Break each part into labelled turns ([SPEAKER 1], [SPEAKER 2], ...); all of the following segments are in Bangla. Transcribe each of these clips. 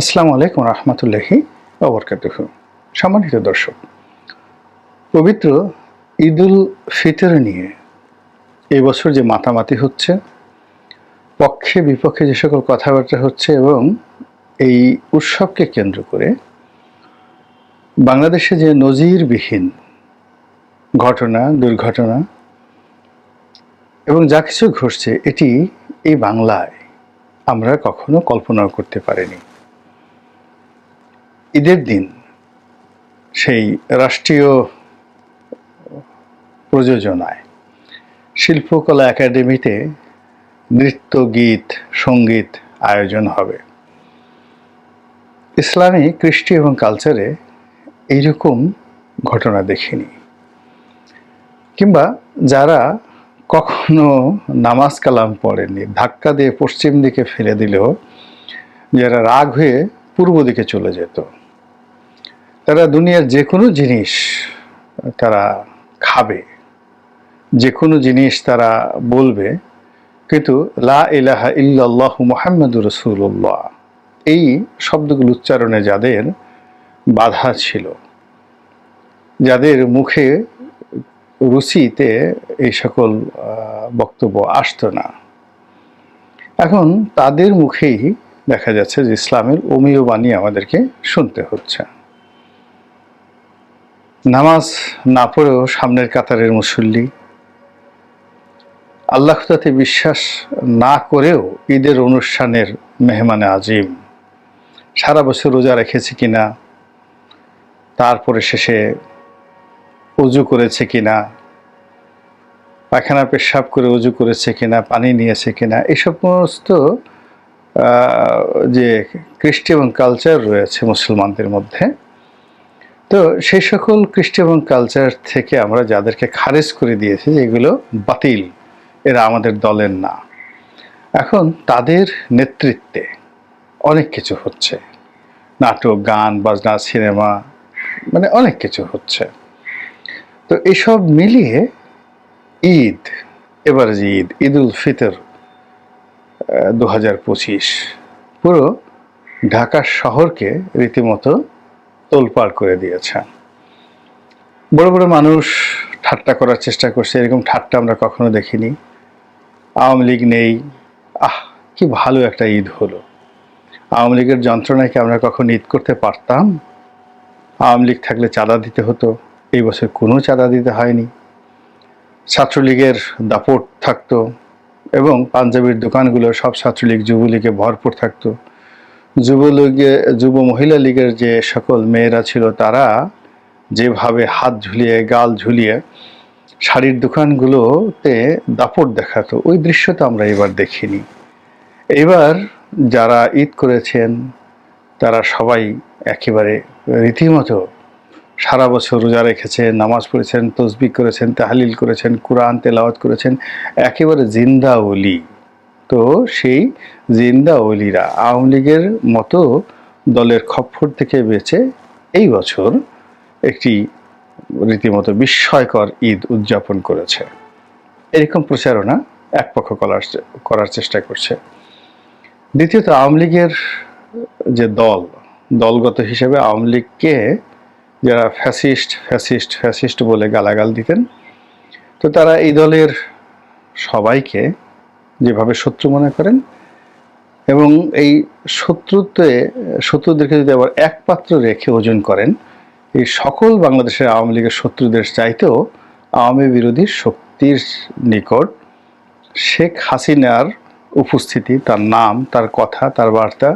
[SPEAKER 1] আসসালামু আলাইকুম রহমতুল্লাহি ওয়া বারাকাতুহু। সম্মানিত দর্শক, পবিত্র ঈদুল ফিতর নিয়ে এই বছর যে মাতামাতি হচ্ছে, পক্ষে বিপক্ষে যে সকল কথাবার্তা হচ্ছে এবং এই উৎসবকে কেন্দ্র করে বাংলাদেশে যে নজিরবিহীন ঘটনা, দুর্ঘটনা এবং যা কিছু ঘটছে, এটি এই বাংলায় আমরা কখনো কল্পনাও করতে পারিনি। ঈদের দিন সেই রাষ্ট্রীয় প্রযোজনায় শিল্পকলা একাডেমিতে নৃত্য, গীত, সঙ্গীত আয়োজন হবে। ইসলামী, কৃষ্টি এবং কালচারে এইরকম ঘটনা দেখিনি। কিংবা যারা কখনো নামাজ কালাম পড়েননি, ধাক্কা দিয়ে পশ্চিম দিকে ফেলে দিলেও যারা রাগ হয়ে পূর্ব দিকে চলে যেত, তারা দুনিয়ার যে কোনো জিনিস তারা খাবে, যে কোনো জিনিস তারা বলবে, কিন্তু লা ইলাহা ইল্লাল্লাহু মুহাম্মাদুর রাসূলুল্লাহ এই শব্দগুলো উচ্চারণে যাদের বাধা ছিল, যাদের মুখে রুচিতে এই সকল বক্তব্য আসতো না, এখন তাদের মুখেই দেখা যাচ্ছে যে ইসলামের অমীয় বাণী আমাদেরকে শুনতে হচ্ছে। নামাজ না পড়েও সামনের কাতারের মুসল্লি, আল্লাহ তাতে বিশ্বাস না করেও ঈদের অনুষ্ঠানের মেহমানে আজিম, সারা বছর রোজা রেখেছে কিনা, তারপরে শেষে অজু করেছে কিনা, পায়খানা পেশাব করে অজু করেছে কিনা, পানি নিয়েছে কিনা, এই সমস্ত যে কৃষ্টি এবং কালচার রয়েছে মুসলমানদের মধ্যে, তো সেই সকল কৃষ্টি এবং কালচার থেকে আমরা যাদেরকে খারিজ করে দিয়েছি যে এগুলো বাতিল, এরা আমাদের দলের না, এখন তাদের নেতৃত্বে অনেক কিছু হচ্ছে, নাটক, গান, বাজনা, সিনেমা, মানে অনেক কিছু হচ্ছে। তো এসব মিলিয়ে ঈদ, এবার যে ঈদ, ঈদুল ফিতর 2025 পুরো ঢাকা শহরকে রীতিমতো তোলপাড় করে দিয়েছে। বড় বড় মানুষ ঠাট্টা করার চেষ্টা করছে, এরকম ঠাট্টা আমরা কখনো দেখিনি। আওয়ামী লীগ নেই, কি ভালো একটা ঈদ হলো। আওয়ামী লীগের যন্ত্রণায় কি আমরা কখন ঈদ করতে পারতাম? আওয়ামী লীগ থাকলে চাঁদা দিতে হতো, এই বছর কোনো চাঁদা দিতে হয়নি। ছাত্রলীগের দাপট থাকতো এবং পাঞ্জাবির দোকানগুলো সব ছাত্রলীগ, যুবলীগে ভরপুর থাকতো। যুব মহিলা লীগের যে সকল মেয়েরা ছিল, তারা যেভাবে হাত ঝুলিয়ে, গাল ঝুলিয়ে শাড়ির দোকানগুলোতে দাপট দেখাতো, ওই দৃশ্য তো আমরা এবার দেখিনি। এবার যারা ঈদ করেছেন তারা সবাই একেবারে রীতিমতো সারা বছর রোজা রেখেছেন, নামাজ পড়েছেন, তসবিহ করেছেন, তাহলিল করেছেন, কোরআন তেলাওয়াত করেছেন, একেবারে জিন্দা ওলি। তো সেই জিন্দা ওলিরা আওয়ামী লীগের মতো দলের খপ্পর থেকে বেঁচে এই বছর একটি রীতিমতো বিস্ময়কর ঈদ উদযাপন করেছে। এরকম প্রচারণা এক পক্ষ করার চেষ্টা করছে। দ্বিতীয়ত, আওয়ামী লীগের যে দলগত হিসেবে আওয়ামী লীগকে যারা ফ্যাসিস্ট বলে গালাগাল দিতেন, তো তারা এই দলের সবাইকে যেভাবে শত্রু মনে করেন এবং এই শত্রুদেরকে যদি আবার এক পাত্র রেখে ওজন করেন, এই সকল বাংলাদেশের আওয়ামী লীগের শত্রুদের চাইতেও আওয়ামী বিরোধী শক্তির নিকট শেখ হাসিনার উপস্থিতি, তার নাম, তার কথা, তার বার্তা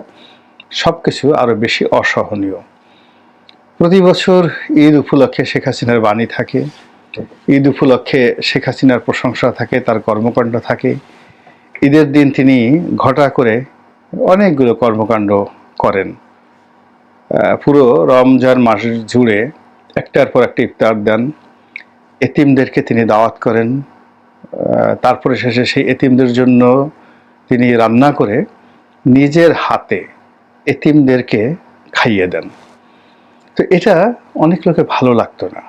[SPEAKER 1] সব কিছু আরও বেশি অসহনীয়। প্রতি বছর ঈদ উপলক্ষে শেখ হাসিনার বাণী থাকে, ঈদ উপলক্ষে শেখ হাসিনার প্রশংসা থাকে, তার কর্মকাণ্ড থাকে। ঈদের দিন তিনি ঘটা করে অনেকগুলো কর্মকাণ্ড করেন। পুরো রমজান মাস জুড়ে একটার পর একটা ইফতার দেন, এতিমদেরকে তিনি দাওয়াত করেন, তারপরে শেষে সেই এতিমদের জন্য তিনি রান্না করে নিজের হাতে এতিমদেরকে খাইয়ে দেন। তো এটা অনেক লোকের ভালো লাগতো না,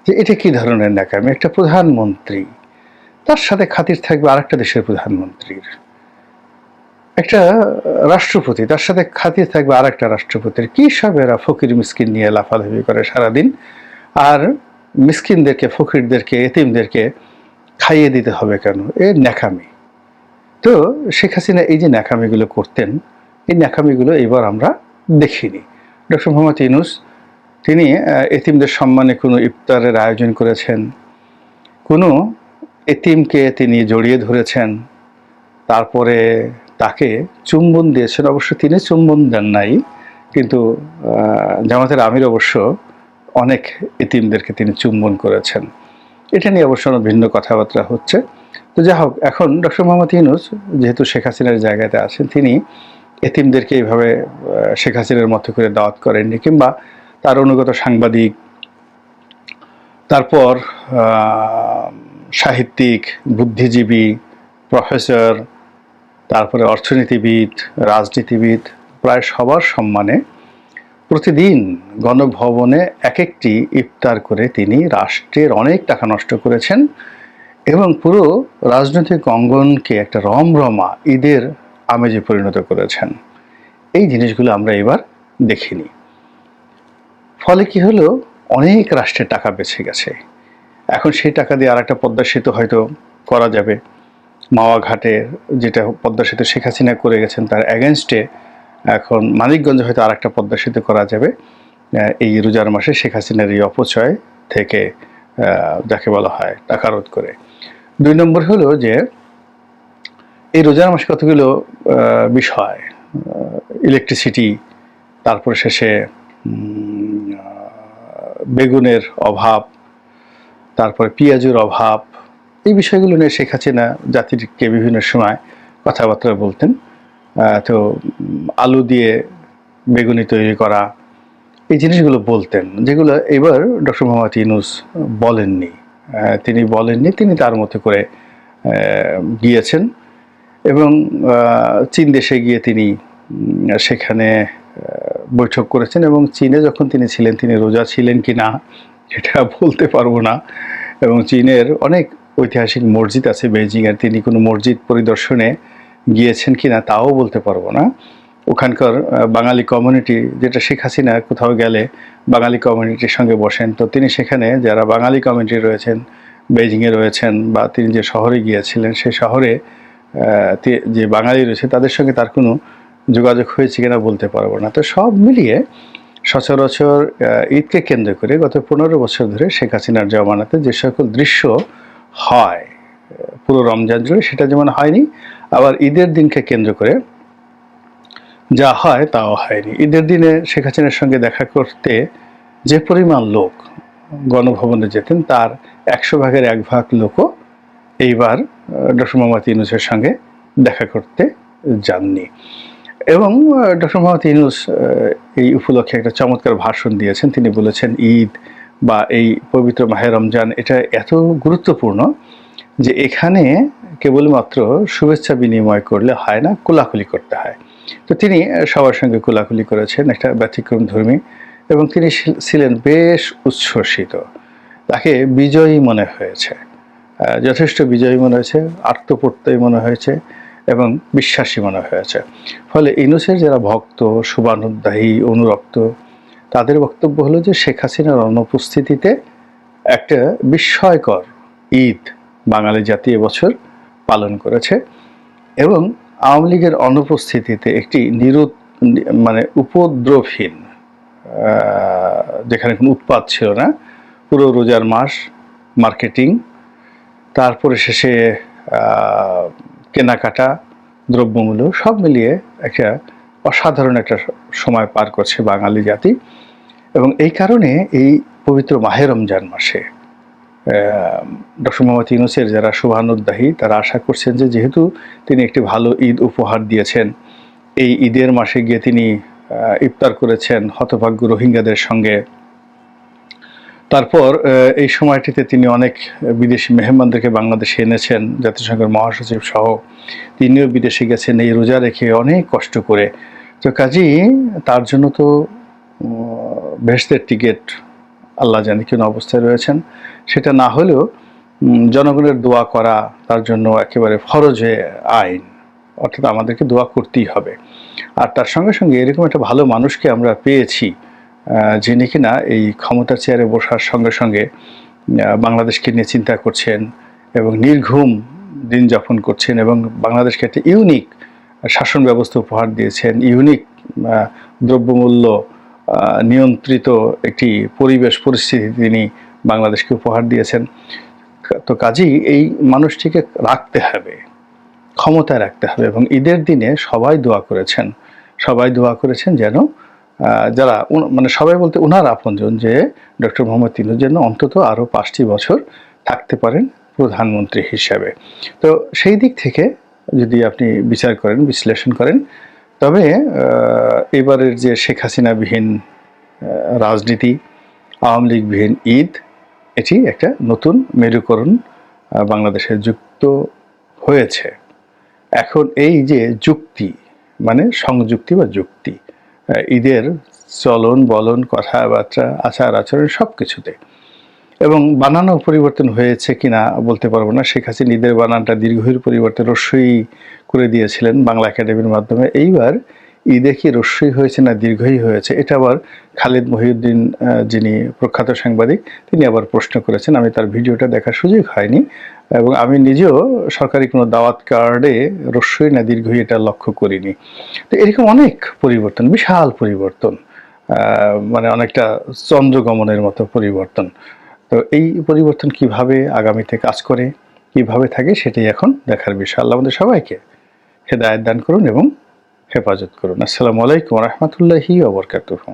[SPEAKER 1] যে এটা কি ধরনের ন্যাকামি। একটা প্রধানমন্ত্রী, তার সাথে খাতির থাকবে আরেকটা দেশের প্রধানমন্ত্রীর, একটা রাষ্ট্রপতি, তার সাথে খাতির থাকবে আর একটা রাষ্ট্রপতির। কি সব এরা ফকির মিসকিন নিয়ে লাফালাফি করে সারাদিন, আর মিসকিনদেরকে, ফকিরদেরকে, এতিমদেরকে খাইয়ে দিতে হবে কেন? এ ন্যাকামি। তো শেখ হাসিনা এই যে ন্যাকামিগুলো করতেন, এই ন্যাকামিগুলো এবার আমরা দেখিনি। ডক্টর মোহাম্মদ ইউনূস তিনি এতিমদের সম্মানে কোনো ইফতারের আয়োজন করেছেন, কোনো এতিমকে তিনি জড়িয়ে ধরেছেন, তারপরে তাকে চুম্বন দিয়েছেন। অবশ্য তিনি চুম্বন দেন নাই, কিন্তু জামাতের আমির অবশ্য অনেক এতিমদেরকে তিনি চুম্বন করেছেন। এটা নিয়ে অবশ্য ভিন্ন কথাবার্তা হচ্ছে। তো যাই হোক, এখন ডক্টর মোহাম্মদ ইউনূস যেহেতু শেখ হাসিনার জায়গাতে আছেন, তিনি এতিমদেরকে এইভাবে শেখ হাসিনার মতো করে দাওয়াত করেননি, কিংবা তার অনুগত সাংবাদিক, তারপর সাহিত্যিক, বুদ্ধিজীবী, প্রফেসর, তারপরে অর্থনীতিবিদ, রাজনীতিবিদ, প্রায় সবার সম্মানে প্রতিদিন গণভবনে এক একটি ইফতার করে তিনি রাষ্ট্রের অনেক টাকা নষ্ট করেছেন এবং পুরো রাজনৈতিক অঙ্গনকে একটা রমরমা ঈদের আমেজে পরিণত করেছেন। এই জিনিসগুলো আমরা এবার দেখিনি। ফলে কি হলো, অনেক রাষ্ট্রের টাকা বেঁচে গেছে। এখন সেই টাকা দিয়ে আরেকটা পদ্মা সেতু হয়তো করা যাবে। মাওয়া ঘাটে যেটা পদ্মা সেতু শেখ হাসিনা করে গেছেন, তার অ্যাগেনস্টে এখন মানিকগঞ্জে হয়তো আরেকটা পদ্মা সেতু করা যাবে এই রোজার মাসে শেখ হাসিনার এই অপচয় থেকে, যাকে বলা হয় টাকা রোধ করে। 2 নম্বর হলো যে এই রোজার মাসে কতগুলো বিষয়, ইলেকট্রিসিটি, তারপর শেষে বেগুনের অভাব, তারপরে পেঁয়াজের অভাব, এই বিষয়গুলো নিয়ে শেখ হাসিনা জাতিকে বিভিন্ন সময় কথাবার্তা বলতেন। তো আলু দিয়ে বেগুনি তৈরি করা, এই জিনিসগুলো বলতেন, যেগুলো এবার ডক্টর মোহাম্মদ ইউনূস বলেননি। তিনি তার মতো করে গিয়েছেন এবং চীন দেশে গিয়ে তিনি সেখানে বৈঠক করেছেন। এবং চীনে যখন তিনি ছিলেন, তিনি রোজা ছিলেন কি না সেটা বলতে পারবো না। এবং চীনের অনেক ঐতিহাসিক মসজিদ আছে বেইজিংয়ের, তিনি কোনো মসজিদ পরিদর্শনে গিয়েছেন কি না তাও বলতে পারবো না। ওখানকার বাঙালি কমিউনিটি, যেটা শেখ হাসিনা কোথাও গেলে বাঙালি কমিউনিটির সঙ্গে বসেন, তো তিনি সেখানে যারা বাঙালি কমিউনিটি রয়েছেন, বেইজিংয়ে রয়েছেন, বা তিনি যে শহরে গিয়েছিলেন সেই শহরে যে বাঙালি রয়েছে তাদের সঙ্গে তার কোনো যোগাযোগ হয়েছে কিনা বলতে পারবো না। তো সব মিলিয়ে সচরাচর ঈদকে কেন্দ্র করে গত 15 বছর ধরে শেখ হাসিনার জমানাতে যে সকল দৃশ্য হয় পুরো রমজান জুড়ে, সেটা যেমন হয়নি, আবার ঈদের দিনকে কেন্দ্র করে যা হয় তাও হয়নি। ঈদের দিনে শেখ হাসিনার সঙ্গে দেখা করতে যে পরিমাণ লোক গণভবনে যেতেন, তার 100 ভাগের 1 ভাগ লোকও এইবার ডক্টর মোহাম্মদ ইউনূসের সঙ্গে দেখা করতে যাননি। এবং ডক্টর মোহাম্মদ ইউনূস এই উপলক্ষে একটা চমৎকার ভাষণ দিয়েছেন। তিনি বলেছেন, ঈদ বা এই পবিত্র মাহে রমজান এটা এত গুরুত্বপূর্ণ যে এখানে কেবলমাত্র শুভেচ্ছা বিনিময় করলে হয় না, কোলাকুলি করতে হয়। তো তিনি সবার সঙ্গে কোলাকুলি করেছেন, একটা ব্যতিক্রম ধর্মী, এবং তিনি ছিলেন বেশ উচ্ছ্বসিত। তাকে বিজয়ী মনে হয়েছে, যথেষ্ট বিজয়ী মনে হয়েছে, আত্মপ্রত্যয়ী মনে হয়েছে এবং বিশ্বাসী মনে হয়েছে। ফলে ইউনূসের যারা ভক্ত, শুভানুধ্যায়ী, অনুরক্ত, তাদের বক্তব্য হলো যে শেখ হাসিনার অনুপস্থিতিতে একটা বিস্ময়কর ঈদ বাঙালি জাতি এবছর পালন করেছে, এবং আওয়ামী লীগের অনুপস্থিতিতে একটি উপদ্রবহীন, যেখানে কোনো উৎপাত ছিল না, পুরো রোজার মাস মার্কেটিং, তারপরে শেষে কেনাকাটা, দ্রব্যমূল্য সব মিলিয়ে একটা অসাধারণ একটা সময় পার করছে বাঙালি জাতি। এবং এই কারণে এই পবিত্র মাহে রমজান মাসে ডক্টর মোহাম্মদ ইউনূসের যারা শুভানুধ্যায়ী তারা আশা করছেন যে যেহেতু তিনি একটি ভালো ঈদ উপহার দিয়েছেন, এই ঈদের মাসে গিয়ে তিনি ইফতার করেছেন হতভাগ্য রোহিঙ্গাদের সঙ্গে, তারপর এই সময়টিতে তিনি অনেক বিদেশি মেহমানদেরকে বাংলাদেশে এনেছেন, জাতিসংঘের মহাসচিব সহ তিনিও বিদেশে গেছেন এই রোজা রেখে অনেক কষ্ট করে। তো কাজেই তার জন্য তো বেহেশতের টিকিট আল্লাহ জানে কোন অবস্থায় রয়েছেন, সেটা না হলেও জনগণের দোয়া করা তার জন্য একেবারে ফরজে আইন, অর্থাৎ আমাদেরকে দোয়া করতেই হবে। আর তার সঙ্গে সঙ্গে এরকম একটা ভালো মানুষকে আমরা পেয়েছি, যিনি কিনা এই ক্ষমতার চেয়ারে বসার সঙ্গে সঙ্গে বাংলাদেশকে নিয়ে চিন্তা করছেন এবং নির্ঘুম দিন যাপন করছেন এবং বাংলাদেশকে একটা ইউনিক শাসন ব্যবস্থা উপহার দিয়েছেন, ইউনিক দ্রব্যমূল্য নিয়ন্ত্রিত একটি পরিবেশ পরিস্থিতি তিনি বাংলাদেশকে উপহার দিয়েছেন। তো কাজেই এই মানুষটিকে রাখতে হবে, ক্ষমতায় রাখতে হবে। এবং ঈদের দিনে সবাই দোয়া করেছেন যেন যারা মানে সবাই বলতে ওনার আপনজন, যে ডক্টর মোহাম্মদ ইউনূস যেন অন্তত আরও 5টি বছর থাকতে পারেন প্রধানমন্ত্রী হিসাবে। তো সেই দিক থেকে যদি আপনি বিচার করেন, বিশ্লেষণ করেন, তবে এবারের যে শেখ হাসিনাবিহীন রাজনীতি, আওয়ামী লীগবিহীন ঈদ, এটি একটা নতুন মেরুকরণ বাংলাদেশে যুক্ত হয়েছে। এখন এই যে যুক্তি, মানে সংযুক্তি বা যুক্তি, ঈদের চলন বলন, কথাবার্তা, আচার আচরণ সব কিছুতে, এবং বানানও পরিবর্তন হয়েছে কিনা বলতে পারবো না। শেখ হাসিনা ঈদের বানানটা দীর্ঘইর পরিবর্তে রস্যই করে দিয়েছিলেন বাংলা একাডেমির মাধ্যমে। এইবার ঈদে কি রস্যই হয়েছে না দীর্ঘই হয়েছে, এটা আবার খালিদ মহিউদ্দিন, যিনি প্রখ্যাত সাংবাদিক, তিনি আবার প্রশ্ন করেছেন। আমি তার ভিডিওটা দেখার সুযোগ হয়নি এবং আমি নিজেও সরকারি কোনো দাওয়াত কার্ডে রস্যই না দীর্ঘই এটা লক্ষ্য করিনি। তো এরকম অনেক পরিবর্তন, বিশাল পরিবর্তন, মানে অনেকটা চন্দ্রগমনের মতো পরিবর্তন। তো এই পরিবর্তন কিভাবে আগামীতে কাজ করে, কিভাবে থাকে, সেটাই এখন দেখার বিষয়। আল্লাহ আমাদের সবাইকে হেদায়েত দান করুন এবং হেফাজত করুন। আসসালামু আলাইকুম ওয়া রাহমাতুল্লাহি ওয়া বারাকাতুহু।